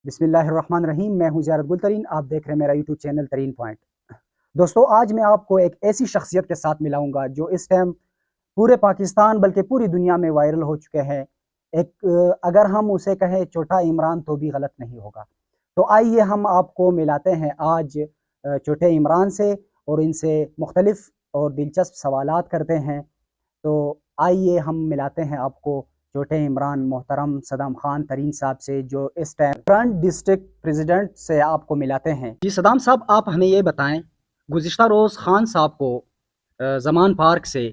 بسم اللہ الرحمن الرحیم۔ میں ہوں زیارت گل ترین، آپ دیکھ رہے ہیں میرا یوٹیوب چینل ترین پوائنٹ۔ دوستو، آج میں آپ کو ایک ایسی شخصیت کے ساتھ ملاؤں گا جو اس ٹائم پورے پاکستان بلکہ پوری دنیا میں وائرل ہو چکے ہیں۔ اگر ہم اسے کہیں چھوٹا عمران تو بھی غلط نہیں ہوگا۔ تو آئیے ہم آپ کو ملاتے ہیں آج چھوٹے عمران سے اور ان سے مختلف اور دلچسپ سوالات کرتے ہیں۔ تو آئیے ہم ملاتے ہیں آپ کو چھوٹے عمران محترم صدام خان ترین صاحب سے، جو اس ٹائم فرنٹ ڈسٹرکٹ پریزیڈنٹ سے آپ کو ملاتے ہیں۔ جی صدام صاحب، آپ ہمیں یہ بتائیں، گزشتہ روز خان صاحب کو زمان پارک سے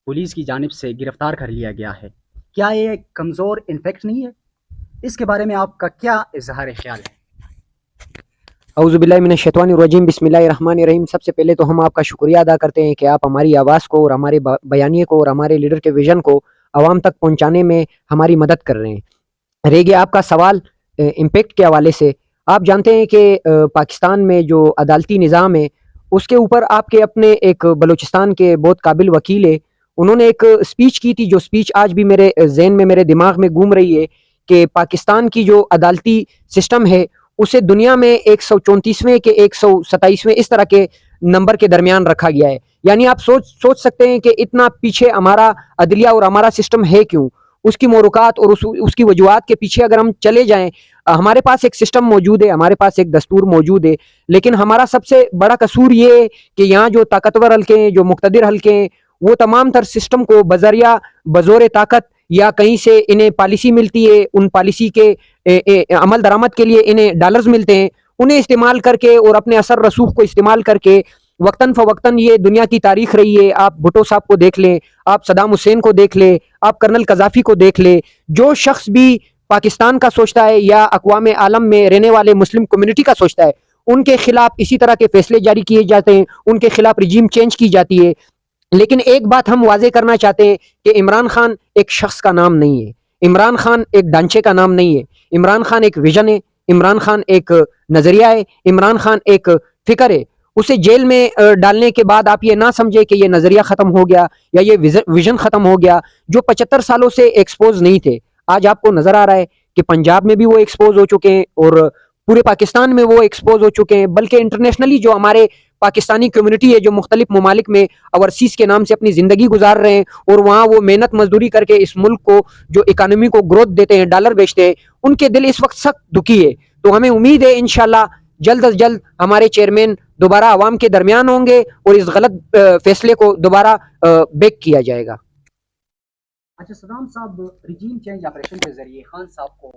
پولیس کی جانب سے گرفتار کر لیا گیا ہے۔ کیا یہ کمزور انفیکٹ نہیں ہے؟ اس کے بارے میں آپ کا کیا اظہار خیال ہے؟ اعوذ باللہ من الشیطان الرجیم، بسم اللہ الرحمن الرحیم۔ سب سے پہلے تو ہم آپ کا شکریہ ادا کرتے ہیں کہ آپ ہماری آواز کو اور ہمارے بیانیے کو اور ہمارے لیڈر کے ویژن کو عوام تک پہنچانے میں ہماری مدد کر رہے ہیں۔ رہ گیا آپ کا سوال امپیکٹ کے حوالے سے، آپ جانتے ہیں کہ پاکستان میں جو عدالتی نظام ہے اس کے اوپر آپ کے اپنے ایک بلوچستان کے بہت قابل وکیل ہے، انہوں نے ایک سپیچ کی تھی، جو سپیچ آج بھی میرے ذہن میں میرے دماغ میں گھوم رہی ہے کہ پاکستان کی جو عدالتی سسٹم ہے اسے دنیا میں 134ویں کے 127ویں اس طرح کے نمبر کے درمیان رکھا گیا ہے۔ یعنی آپ سوچ سکتے ہیں کہ اتنا پیچھے ہمارا عدلیہ اور ہمارا سسٹم ہے کیوں، اس کی موروثات اور اس کی وجوہات کے پیچھے اگر ہم چلے جائیں، ہمارے پاس ایک سسٹم موجود ہے، ہمارے پاس ایک دستور موجود ہے، لیکن ہمارا سب سے بڑا قصور یہ ہے کہ یہاں جو طاقتور حلقے ہیں، جو مقتدر حلقے ہیں، وہ تمام تر سسٹم کو بذریعہ بزور طاقت یا کہیں سے انہیں پالیسی ملتی ہے، ان پالیسی کے عمل درآمد کے لیے انہیں ڈالرز ملتے ہیں، انہیں استعمال کر کے اور اپنے اثر رسوخ کو استعمال کر کے وقتاً فوقتاً، یہ دنیا کی تاریخ رہی ہے، آپ بھٹو صاحب کو دیکھ لیں، آپ صدام حسین کو دیکھ لیں، آپ کرنل قذافی کو دیکھ لیں، جو شخص بھی پاکستان کا سوچتا ہے یا اقوام عالم میں رہنے والے مسلم کمیونٹی کا سوچتا ہے، ان کے خلاف اسی طرح کے فیصلے جاری کیے جاتے ہیں، ان کے خلاف رجیم چینج کی جاتی ہے۔ لیکن ایک بات ہم واضح کرنا چاہتے ہیں کہ عمران خان ایک شخص کا نام نہیں ہے، عمران خان ایک ڈھانچے کا نام نہیں ہے، عمران خان ایک ویژن ہے، عمران خان ایک نظریہ ہے، عمران خان ایک فکر ہے۔ اسے جیل میں ڈالنے کے بعد آپ یہ نہ سمجھے کہ یہ نظریہ ختم ہو گیا یا یہ ویژن ختم ہو گیا، جو 75 سالوں سے ایکسپوز نہیں تھے۔ آج آپ کو نظر آ رہا ہے کہ پنجاب میں بھی وہ ایکسپوز ہو چکے ہیں اور پورے پاکستان میں وہ ایکسپوز ہو چکے ہیں، بلکہ انٹرنیشنلی جو ہمارے پاکستانی کمیونٹی ہے، جو مختلف ممالک میں اوورسیز کے نام سے اپنی زندگی گزار رہے ہیں اور وہاں وہ محنت مزدوری کر کے اس ملک کو جو اکانومی کو گروتھ دیتے ہیں، ڈالر بیچتے ہیں، ان کے دل اس وقت سخت دکھی ہے۔ تو ہمیں امید ہے انشاءاللہ جلد از جلد ہمارے چیئرمین دوبارہ عوام کے درمیان ہوں گے اور اس غلط فیصلے کو دوبارہ بیک کیا جائے گا۔ اچھا صدام صاحب، رجیم چینج آپریشن کے ذریعے خان صاحب کو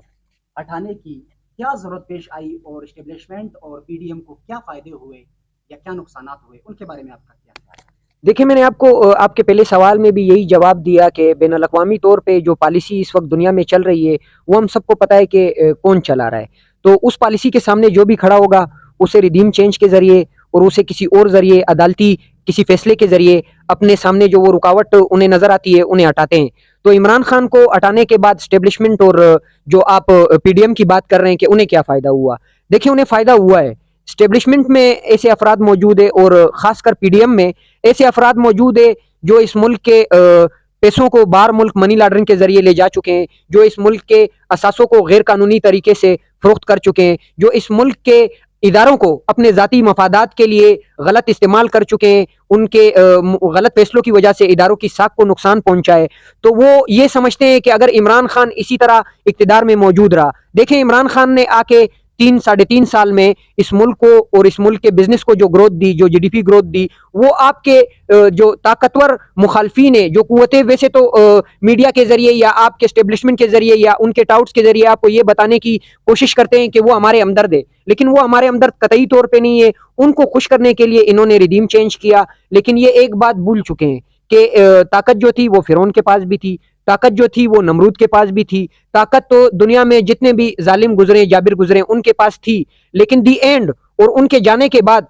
ہٹانے کی کیا ضرورت پیش آئی اور اسٹیبلشمنٹ اور پی ڈی ایم کو کیا فائدے ہوئے یا کیا نقصانات ہوئے، ان کے بارے میں آپ کا کیا خیال ہے؟ دیکھیں، میں نے آپ کو آپ کے پہلے سوال میں بھی یہی جواب دیا کہ بین الاقوامی طور پہ جو پالیسی اس وقت دنیا میں چل رہی ہے وہ ہم سب کو پتہ ہے کہ کون چلا رہا ہے۔ تو اس پالیسی کے سامنے جو بھی کھڑا ہوگا اسے ریڈیم چینج کے ذریعے اور اسے کسی اور ذریعے عدالتی کسی فیصلے کے ذریعے اپنے سامنے جو وہ رکاوٹ انہیں نظر آتی ہے انہیں ہٹاتے ہیں۔ تو عمران خان کو ہٹانے کے بعد اسٹیبلشمنٹ اور جو آپ پی ڈی ایم کی بات کر رہے ہیں کہ انہیں کیا فائدہ ہوا، دیکھیں انہیں فائدہ ہوا ہے۔ اسٹیبلشمنٹ میں ایسے افراد موجود ہے اور خاص کر پی ڈی ایم میں ایسے افراد موجود ہے جو اس ملک کے پیسوں کو باہر ملک منی لانڈرنگ کے ذریعے لے جا چکے ہیں، جو اس ملک کے اثاثوں کو غیر قانونی طریقے سے فروخت کر چکے ہیں، جو اس ملک کے اداروں کو اپنے ذاتی مفادات کے لیے غلط استعمال کر چکے ہیں، ان کے غلط فیصلوں کی وجہ سے اداروں کی ساکھ کو نقصان پہنچا ہے۔ تو وہ یہ سمجھتے ہیں کہ اگر عمران خان اسی طرح اقتدار میں موجود رہا، دیکھیں عمران خان نے آ کے 3-3.5 سال میں اس ملک کو اور اس ملک کے بزنس کو جو گروتھ دی، جو جی ڈی پی گروتھ دی، وہ آپ کے جو طاقتور مخالفین ہیں، جو قوتیں ویسے تو میڈیا کے ذریعے یا آپ کے اسٹیبلشمنٹ کے ذریعے یا ان کے ٹاؤٹس کے ذریعے آپ کو یہ بتانے کی کوشش کرتے ہیں کہ وہ ہمارے ہمدرد ہے، لیکن وہ ہمارے ہمدرد قطعی طور پہ نہیں ہے۔ ان کو خوش کرنے کے لیے انہوں نے ریڈیم چینج کیا، لیکن یہ ایک بات بھول چکے ہیں کہ طاقت جو تھی وہ فرعون کے پاس بھی تھی، طاقت جو تھی وہ نمرود کے پاس بھی تھی، طاقت تو دنیا میں جتنے بھی ظالم گزرے، جابر گزرے، ان کے پاس تھی، لیکن دی اینڈ اور ان کے جانے کے بعد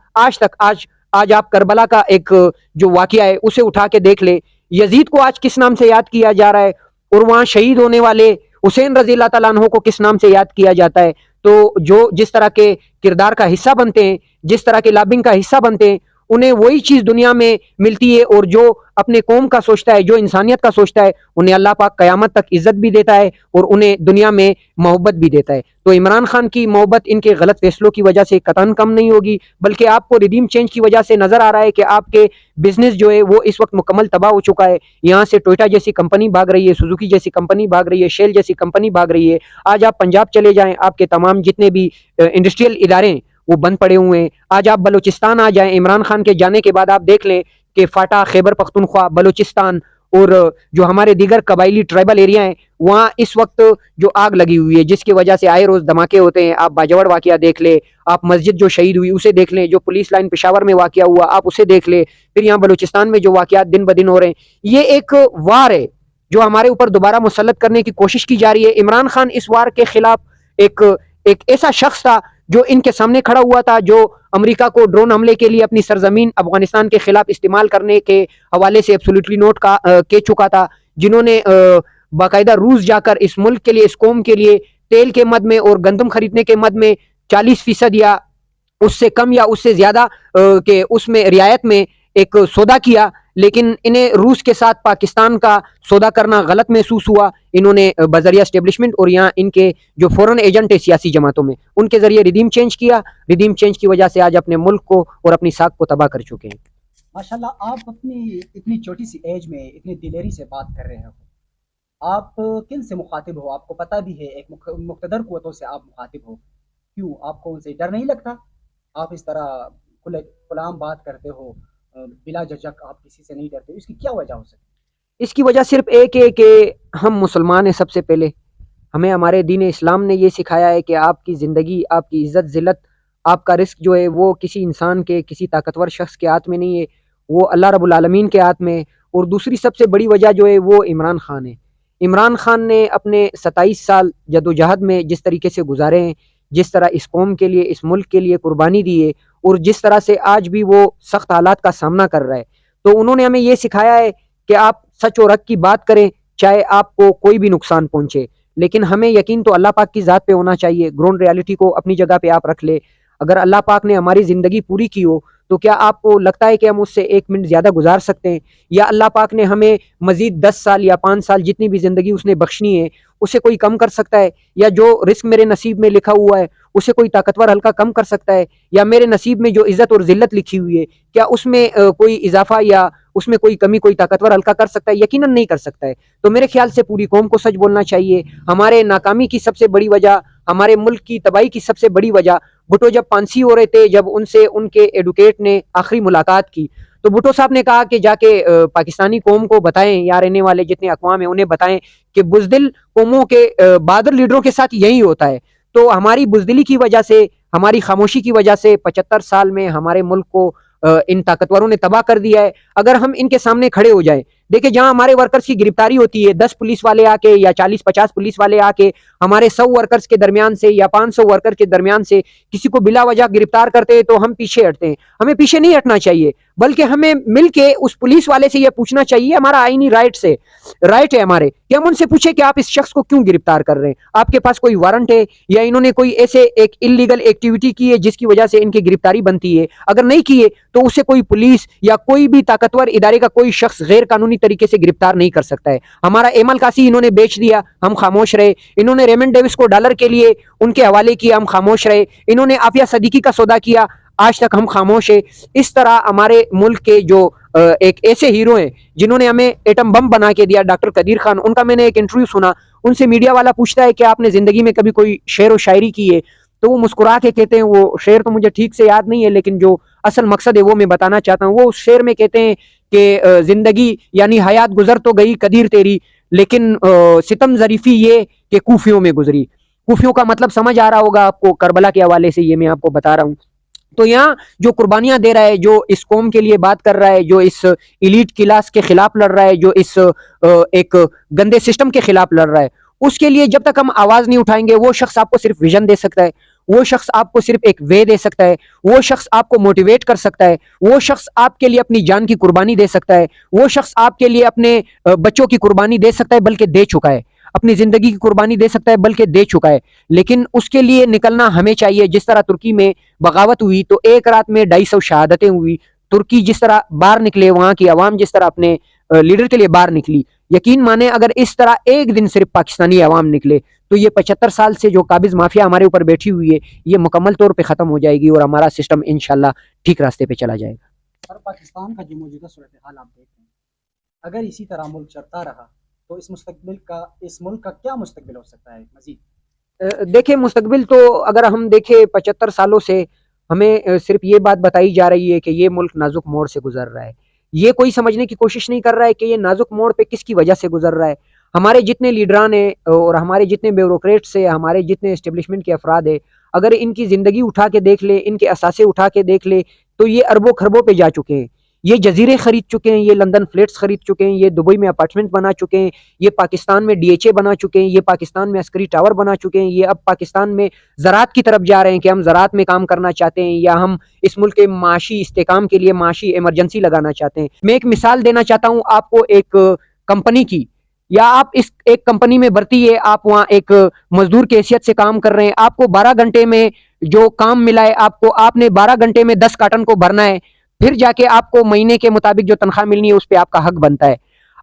آج آپ کربلا کا ایک جو واقعہ ہے اسے اٹھا کے دیکھ لیں، یزید کو آج کس نام سے یاد کیا جا رہا ہے اور وہاں شہید ہونے والے حسین رضی اللہ تعالیٰ عنہ کو کس نام سے یاد کیا جاتا ہے۔ تو جو جس طرح کے کردار کا حصہ بنتے ہیں، جس طرح کے لابنگ کا حصہ بنتے ہیں، انہیں وہی چیز دنیا میں ملتی ہے، اور جو اپنے قوم کا سوچتا ہے، جو انسانیت کا سوچتا ہے، انہیں اللہ پاک قیامت تک عزت بھی دیتا ہے اور انہیں دنیا میں محبت بھی دیتا ہے۔ تو عمران خان کی محبت ان کے غلط فیصلوں کی وجہ سے قطعاً کم نہیں ہوگی، بلکہ آپ کو ریڈیم چینج کی وجہ سے نظر آ رہا ہے کہ آپ کے بزنس جو ہے وہ اس وقت مکمل تباہ ہو چکا ہے۔ یہاں سے ٹوئٹا جیسی کمپنی بھاگ رہی ہے، سوزوکی جیسی کمپنی بھاگ رہی ہے، شیل جیسی کمپنی بھاگ رہی ہے۔ آج آپ پنجاب چلے جائیں، آپ کے تمام جتنے بھی انڈسٹریل ادارے ہیں وہ بند پڑے ہوئے ہیں۔ آج آپ بلوچستان آ جائیں، عمران خان کے جانے کے بعد آپ دیکھ لیں کہ فاٹا، خیبر پختونخوا، بلوچستان اور جو ہمارے دیگر قبائلی ٹرائبل ایریا ہیں وہاں اس وقت جو آگ لگی ہوئی ہے، جس کی وجہ سے آئے روز دھماکے ہوتے ہیں۔ آپ باجوڑ واقعہ دیکھ لیں، آپ مسجد جو شہید ہوئی اسے دیکھ لیں، جو پولیس لائن پشاور میں واقعہ ہوا آپ اسے دیکھ لیں، پھر یہاں بلوچستان میں جو واقعات دن بدن ہو رہے ہیں، یہ ایک وار ہے جو ہمارے اوپر دوبارہ مسلط کرنے کی کوشش کی جا رہی ہے۔ عمران خان اس وار کے خلاف ایک ایسا شخص تھا جو ان کے سامنے کھڑا ہوا تھا، جو امریکہ کو ڈرون حملے کے لیے اپنی سرزمین افغانستان کے خلاف استعمال کرنے کے حوالے سے ایبسولوٹلی نوٹ کہہ چکا تھا، جنہوں نے باقاعدہ روس جا کر اس ملک کے لیے، اس قوم کے لیے تیل کے مد میں اور گندم خریدنے کے مد میں 40% یا اس سے کم یا اس سے زیادہ کہ اس میں رعایت میں ایک سودا کیا، لیکن انہیں روس کے ساتھ پاکستان کا سودا کرنا غلط محسوس ہوا۔ انہوں نے بذریعہ اسٹیبلشمنٹ اور یہاں ان کے جو فورن ایجنٹ ہے سیاسی جماعتوں میں، ان کے ذریعے ریڈیم چینج کیا۔ ریڈیم چینج کی وجہ سے آج اپنے ملک کو اور اپنی ساکھ کو تباہ کر چکے ہیں۔ ماشاءاللہ، آپ اپنی اتنی چھوٹی سی ایج میں اتنی دلیری سے بات کر رہے ہو، آپ کن سے مخاطب ہو؟ آپ کو پتہ بھی ہے ایک مقتدر قوتوں سے آپ مخاطب ہو، کیوں آپ کو ان سے ڈر نہیں لگتا؟ آپ اس طرح کھل عام بات کرتے ہو، بلا جھجک آپ کسی سے نہیں ڈرتے، اس کی کیا وجہ ہو سکتی؟ اس کی وجہ صرف ایک ہے کہ ہم مسلمان ہیں۔ سب سے پہلے ہمیں ہمارے دین اسلام نے یہ سکھایا ہے کہ آپ کی زندگی، آپ کی عزت ذلت، آپ کا رزق جو ہے وہ کسی انسان کے، کسی طاقتور شخص کے ہاتھ میں نہیں ہے، وہ اللہ رب العالمین کے ہاتھ میں ہے۔ اور دوسری سب سے بڑی وجہ جو ہے وہ عمران خان ہے۔ عمران خان نے اپنے 27 سال جدوجہد میں جس طریقے سے گزارے ہیں، جس طرح اس قوم کے لیے، اس ملک کے لیے قربانی دی ہے، اور جس طرح سے آج بھی وہ سخت حالات کا سامنا کر رہا ہے، تو انہوں نے ہمیں یہ سکھایا ہے کہ آپ سچ و حق کی بات کریں، چاہے آپ کو کوئی بھی نقصان پہنچے، لیکن ہمیں یقین تو اللہ پاک کی ذات پہ ہونا چاہیے۔ گراؤنڈ ریالٹی کو اپنی جگہ پہ آپ رکھ لے۔ اگر اللہ پاک نے ہماری زندگی پوری کی ہو تو کیا آپ کو لگتا ہے کہ ہم اس سے 1 منٹ زیادہ گزار سکتے ہیں؟ یا اللہ پاک نے ہمیں مزید 10 سال یا 5 سال جتنی بھی زندگی اس نے بخشنی ہے اسے کوئی کم کر سکتا ہے؟ یا جو رزق میرے نصیب میں لکھا ہوا ہے اسے کوئی طاقتور ہلکا کم کر سکتا ہے؟ یا میرے نصیب میں جو عزت اور ذلت لکھی ہوئی ہے کیا اس میں کوئی اضافہ یا اس میں کوئی کمی کوئی طاقتور ہلکا کر سکتا ہے؟ یقیناً نہیں کر سکتا ہے۔ تو میرے خیال سے پوری قوم کو سچ بولنا چاہیے۔ ہمارے ناکامی کی سب سے بڑی وجہ، ہمارے ملک کی تباہی کی سب سے بڑی وجہ، بھٹو جب پانسی ہو رہے تھے، جب ان سے ان کے ایڈوکیٹ نے آخری ملاقات کی تو بھٹو صاحب نے کہا کہ جا کے پاکستانی قوم کو بتائیں، یا رہنے والے جتنے اقوام ہیں انہیں بتائیں کہ بزدل قوموں کے بہادر لیڈروں کے ساتھ یہی ہوتا ہے۔ تو ہماری بزدلی کی وجہ سے، ہماری خاموشی کی وجہ سے 75 سال میں ہمارے ملک کو ان طاقتوروں نے تباہ کر دیا ہے۔ اگر ہم ان کے سامنے کھڑے ہو جائیں، دیکھیں جہاں ہمارے ورکرز کی گرفتاری ہوتی ہے، 10 پولیس والے آ کے یا 40-50 پولیس والے آ کے ہمارے 100 ورکرز کے درمیان سے یا 500 ورکر کے درمیان سے کسی کو بلا وجہ گرفتار کرتے ہیں تو ہم پیچھے ہٹتے ہیں۔ ہمیں پیچھے نہیں ہٹنا چاہیے، بلکہ ہمیں مل کے اس پولیس والے سے یہ پوچھنا چاہیے، ہمارا آئینی رائٹ ہے ہمارے، کہ ہم ان سے پوچھیں کہ آپ اس شخص کو کیوں گرفتار کر رہے ہیں؟ آپ کے پاس کوئی وارنٹ ہے یا انہوں نے کوئی ایسے ایک انلیگل ایکٹیویٹی کی ہے جس کی وجہ سے ان کی گرفتاری بنتی ہے؟ اگر نہیں کی ہے تو اسے کوئی پولیس یا کوئی بھی طاقتور ادارے کا کوئی شخص غیر قانونی طریقے سے گرفتار نہیں کر سکتا ہے۔ ہمارا ایمل کاسی انہوں نے بیچ دیا، ہم خاموش رہے۔ انہوں نے ریمنڈ ڈیوس کو ڈالر کے لیے ان کے حوالے کیا، ہم خاموش رہے۔ انہوں نے عافیہ صدیقی کا سودا کیا، آج تک ہم خاموش ہیں۔ اس طرح ہمارے ملک کے جو ایک ایسے ہیرو ہیں جنہوں نے ہمیں ایٹم بم بنا کے دیا، ڈاکٹر قدیر خان، ان کا میں نے ایک انٹرویو سنا، ان سے میڈیا والا پوچھتا ہے کہ آپ نے زندگی میں کبھی کوئی شعر و شاعری کی ہے؟ تو وہ مسکرا کے کہتے ہیں، وہ شعر تو مجھے ٹھیک سے یاد نہیں ہے لیکن جو اصل مقصد ہے وہ میں بتانا چاہتا ہوں۔ وہ اس شعر میں کہتے ہیں کہ زندگی یعنی حیات گزر تو گئی قدیر تیری، لیکن ستم ظریفی یہ کہ کوفیوں میں گزری۔ کوفیوں کا مطلب سمجھ آ رہا ہوگا آپ کو، کربلا کے حوالے سے یہ میں آپ کو بتا رہا ہوں۔ تو یہاں جو قربانیاں دے رہا ہے، جو اس قوم کے لیے بات کر رہا ہے، جو اس ایلیٹ کلاس کے خلاف لڑ رہا ہے، جو اس ایک گندے سسٹم کے خلاف لڑ رہا ہے، اس کے لیے جب تک ہم آواز نہیں اٹھائیں گے، وہ شخص آپ کو صرف ویژن دے سکتا ہے، وہ شخص آپ کو صرف ایک وے دے سکتا ہے، وہ شخص آپ کو موٹیویٹ کر سکتا ہے، وہ شخص آپ کے لیے اپنی جان کی قربانی دے سکتا ہے، وہ شخص آپ کے لیے اپنے بچوں کی قربانی دے سکتا ہے، بلکہ دے چکا ہے، اپنی زندگی کی قربانی دے سکتا ہے بلکہ دے چکا ہے۔ لیکن اس کے لیے نکلنا ہمیں چاہیے۔ جس طرح ترکی میں بغاوت ہوئی تو ایک رات میں 250 شہادتیں ہوئی، ترکی جس طرح باہر نکلے, وہاں کی عوام جس طرح اپنے لیڈر کے لیے باہر نکلی, یقین مانیں اگر اس طرح ایک دن صرف پاکستانی عوام نکلے تو یہ 75 سال سے جو قابض مافیا ہمارے اوپر بیٹھی ہوئی ہے یہ مکمل طور پہ ختم ہو جائے گی اور ہمارا سسٹم انشاءاللہ ٹھیک راستے پہ چلا جائے گا. سر پاکستان کا جو موجودہ صورتحال آپ دیکھ رہے ہیں, اگر اسی طرح ملک چلتا رہا تو اس ملک کا کیا مستقبل ہو سکتا ہے مزید؟ دیکھیں مستقبل تو اگر ہم دیکھیں 75 سالوں سے ہمیں صرف یہ بات بتائی جا رہی ہے کہ یہ ملک نازک موڑ سے گزر رہا ہے. یہ کوئی سمجھنے کی کوشش نہیں کر رہا ہے کہ یہ نازک موڑ پہ کس کی وجہ سے گزر رہا ہے. ہمارے جتنے لیڈران ہیں اور ہمارے جتنے بیوروکریٹس ہیں, ہمارے جتنے اسٹیبلشمنٹ کے افراد ہیں, اگر ان کی زندگی اٹھا کے دیکھ لے, ان کے اثاثے اٹھا کے دیکھ لے تو یہ اربوں خربوں پہ جا چکے ہیں. یہ جزیرے خرید چکے ہیں, یہ لندن فلیٹس خرید چکے ہیں, یہ دبئی میں اپارٹمنٹ بنا چکے ہیں, یہ پاکستان میں DHA بنا چکے ہیں, یہ پاکستان میں عسکری ٹاور بنا چکے ہیں, یہ اب پاکستان میں زراعت کی طرف جا رہے ہیں کہ ہم زراعت میں کام کرنا چاہتے ہیں یا ہم اس ملک کے معاشی استحکام کے لیے معاشی ایمرجنسی لگانا چاہتے ہیں. میں ایک مثال دینا چاہتا ہوں آپ کو ایک کمپنی کی, یا آپ اس ایک کمپنی میں بھرتی ہے, آپ وہاں ایک مزدور کی حیثیت سے کام کر رہے ہیں, آپ کو 12 گھنٹے میں جو کام ملا ہے آپ نے 12 گھنٹے میں 10 کارٹن کو بھرنا ہے, پھر جا کے آپ کو مہینے کے مطابق جو تنخواہ ملنی ہے اس پہ آپ کا حق بنتا ہے.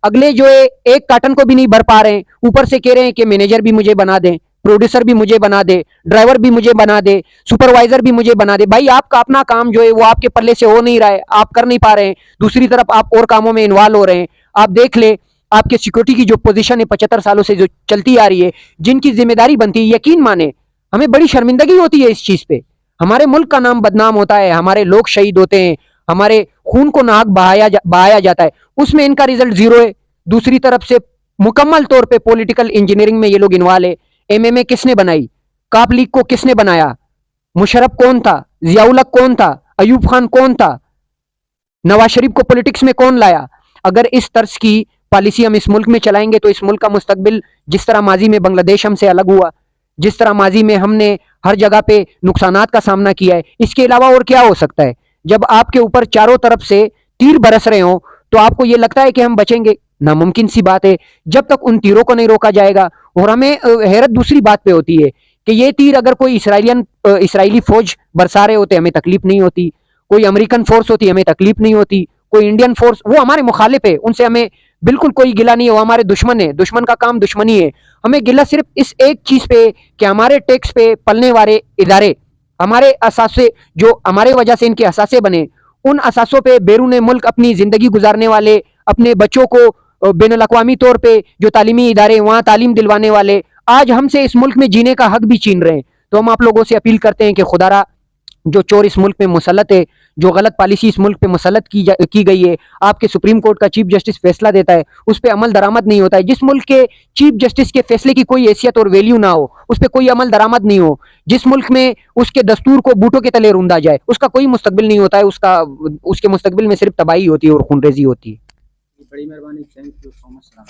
اگلے جو ایک کارٹن کو بھی نہیں بھر پا رہے ہیں, اوپر سے کہہ رہے ہیں کہ مینیجر بھی مجھے بنا دیں, پروڈیوسر بھی مجھے بنا دے, ڈرائیور بھی مجھے بنا دے, سپروائزر بھی مجھے بنا دے. بھائی آپ کا اپنا کام جو ہے وہ آپ کے پلے سے ہو نہیں رہا ہے, آپ کر نہیں پا رہے ہیں, دوسری طرف آپ اور کاموں میں انوالو ہو رہے ہیں. آپ دیکھ لیں آپ کے سیکورٹی کی جو پوزیشن ہے 75 سالوں سے جو چلتی آ رہی ہے, جن کی ذمہ داری بنتی ہے, یقین مانے ہمیں بڑی شرمندگی ہوتی ہے اس چیز پہ. ہمارے ملک کا نام بدنام ہوتا ہے, ہمارے لوگ شہید ہوتے ہیں, ہمارے خون کو ناحق بہایا جاتا ہے, اس میں ان کا ریزلٹ زیرو ہے. دوسری طرف سے مکمل طور پہ پولیٹیکل انجینئرنگ میں یہ لوگ انوالو ہے. MMA کس نے بنائی, کاپ لیگ کو کس نے بنایا, مشرف کون تھا, ضیاء الحق کون تھا, ایوب خان کون تھا, نواز شریف کو پولیٹکس میں کون لایا. اگر اس طرز کی پالیسی ہم اس ملک میں چلائیں گے تو اس ملک کا مستقبل جس طرح ماضی میں بنگلہ دیش ہم سے الگ ہوا, جس طرح ماضی میں ہم نے ہر جگہ پہ نقصانات کا سامنا کیا ہے, اس کے علاوہ اور کیا ہو سکتا ہے. جب آپ کے اوپر چاروں طرف سے تیر برس رہے ہوں تو آپ کو یہ لگتا ہے کہ ہم بچیں گے, ناممکن سی بات ہے. جب تک ان تیروں کو نہیں روکا جائے گا. اور ہمیں حیرت دوسری بات پہ ہوتی ہے کہ یہ تیر اگر کوئی اسرائیلی فوج برسا رہے ہوتے ہمیں تکلیف نہیں ہوتی, کوئی امریکن فورس ہوتی ہمیں تکلیف نہیں ہوتی, کوئی انڈین فورس, وہ ہمارے مخالف ہے, ان سے ہمیں بالکل کوئی گلہ نہیں ہے, وہ ہمارے دشمن ہے, دشمن کا کام دشمنی ہے. ہمیں گلہ صرف اس ایک چیز پہ کہ ہمارے ٹیکس پہ پلنے والے ادارے, ہمارے اثاثے جو ہمارے وجہ سے ان کے اثاثے بنے, ان اثاثوں پہ بیرون ملک اپنی زندگی گزارنے والے, اپنے بچوں کو بین الاقوامی طور پہ جو تعلیمی ادارے وہاں تعلیم دلوانے والے آج ہم سے اس ملک میں جینے کا حق بھی چھین رہے ہیں. تو ہم آپ لوگوں سے اپیل کرتے ہیں کہ خدا را جو چور اس ملک میں مسلط ہے, جو غلط پالیسی اس ملک پہ مسلط کی گئی ہے, آپ کے سپریم کورٹ کا چیف جسٹس فیصلہ دیتا ہے, اس پہ عمل درآمد نہیں ہوتا ہے. جس ملک کے چیف جسٹس کے فیصلے کی کوئی حیثیت اور ویلیو نہ ہو, اس پہ کوئی عمل درآمد نہیں ہو, جس ملک میں اس کے دستور کو بوٹوں کے تلے روندا جائے, اس کا کوئی مستقبل نہیں ہوتا ہے. اس کے مستقبل میں صرف تباہی ہوتی ہے اور خونریزی ہوتی ہے. بڑی مہربانی, تھینک یو سو مچ.